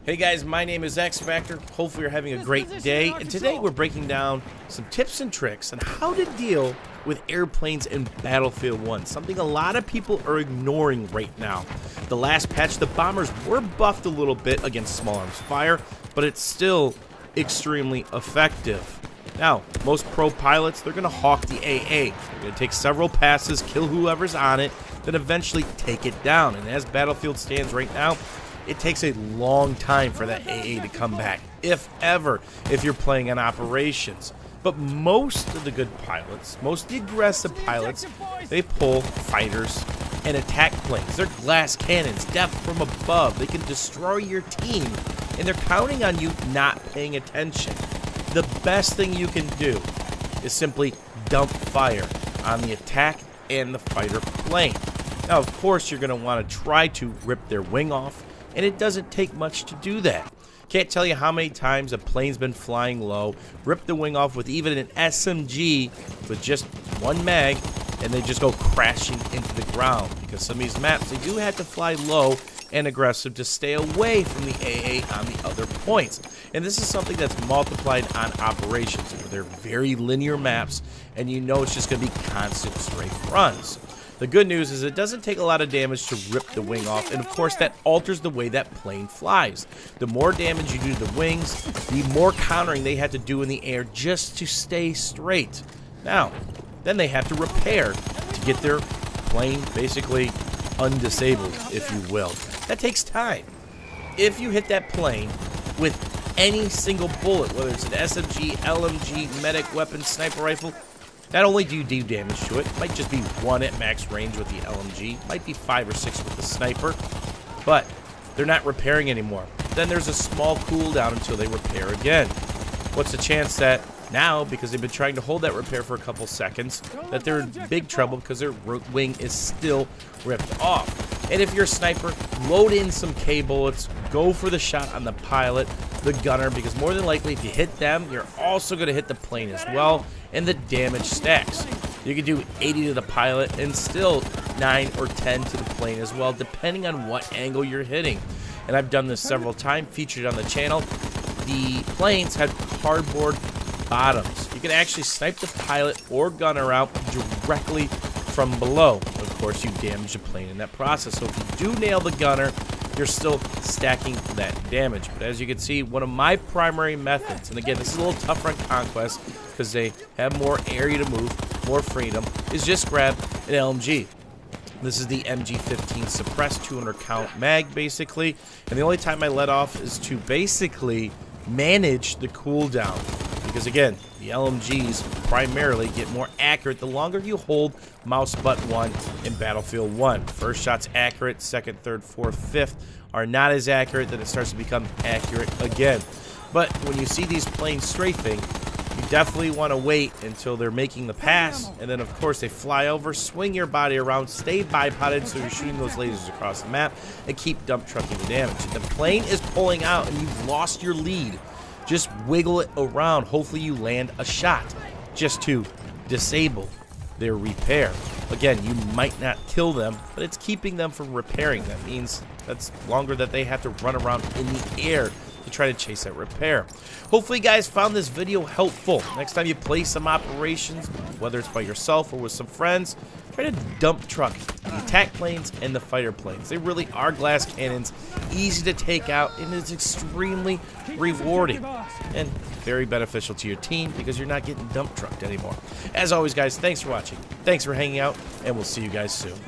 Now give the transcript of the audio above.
Hey guys, my name is X Factor. Hopefully you're having a great day, and today we're breaking down some tips and tricks on how to deal with airplanes in Battlefield 1, something a lot of people are ignoring right now. The last patch, the bombers were buffed a little bit against small arms fire, but it's still extremely effective. Now, most pro pilots, they're going to hawk the AA. They're going to take several passes, kill whoever's on it, then eventually take it down. And as Battlefield stands right now, it takes a long time for that AA to come back, if ever, if you're playing on operations. But most of the good pilots, most of the aggressive pilots, they pull fighters and attack planes. They're glass cannons, death from above. They can destroy your team, and they're counting on you not paying attention. The best thing you can do is simply dump fire on the attack and the fighter plane. Now, of course, you're going to want to try to rip their wing off, and it doesn't take much to do that. Can't tell you how many times a plane's been flying low, rip the wing off with even an SMG with just one mag, and they just go crashing into the ground. Because some of these maps, they do have to fly low and aggressive to stay away from the AA on the other points. And this is something that's multiplied on operations, where they're very linear maps, and you know it's just going to be constant strafe runs. The good news is it doesn't take a lot of damage to rip the wing off, and of course that alters the way that plane flies. The more damage you do to the wings, the more countering they have to do in the air just to stay straight. Now, then they have to repair to get their plane basically undisabled, if you will. That takes time. If you hit that plane with any single bullet, whether it's an SMG, LMG, medic weapon, sniper rifle, not only do you do damage to it, it might just be 1 at max range with the LMG, might be 5 or 6 with the sniper, but they're not repairing anymore. Then there's a small cooldown until they repair again. What's the chance that now, because they've been trying to hold that repair for a couple seconds, that they're in big trouble because their wing is still ripped off? And if you're a sniper, load in some K bullets, go for the shot on the pilot, the gunner, because more than likely if you hit them, you're also going to hit the plane as well, and the damage stacks. You can do 80 to the pilot and still 9 or 10 to the plane as well, depending on what angle you're hitting. And I've done this several times, featured on the channel. The planes have cardboard bottoms. You can actually snipe the pilot or gunner out directly from below. Of course, you damage the plane in that process. So if you do nail the gunner, you're still stacking that damage. But as you can see, one of my primary methods, and again, this is a little tougher on Conquest because they have more area to move, more freedom, is just grab an LMG. This is the MG15 suppressed 200 count mag, basically. And the only time I let off is to basically manage the cooldown. Because again, the LMGs primarily get more accurate the longer you hold mouse button 1 in Battlefield 1. First shot's accurate, second, third, fourth, fifth are not as accurate, then it starts to become accurate again. But when you see these planes strafing, you definitely want to wait until they're making the pass, and then of course they fly over, swing your body around, stay bipoded so you're shooting those lasers across the map, and keep dump trucking the damage. If the plane is pulling out and you've lost your lead, just wiggle it around. Hopefully you land a shot just to disable their repair. Again, you might not kill them, but it's keeping them from repairing. That means that's longer that they have to run around in the air to try to chase that repair. Hopefully you guys found this video helpful. Next time you play some operations, whether it's by yourself or with some friends, try to dump truck the attack planes and the fighter planes. They really are glass cannons, easy to take out, and it's extremely rewarding and very beneficial to your team because you're not getting dump trucked anymore. As always, guys, thanks for watching, thanks for hanging out, and we'll see you guys soon.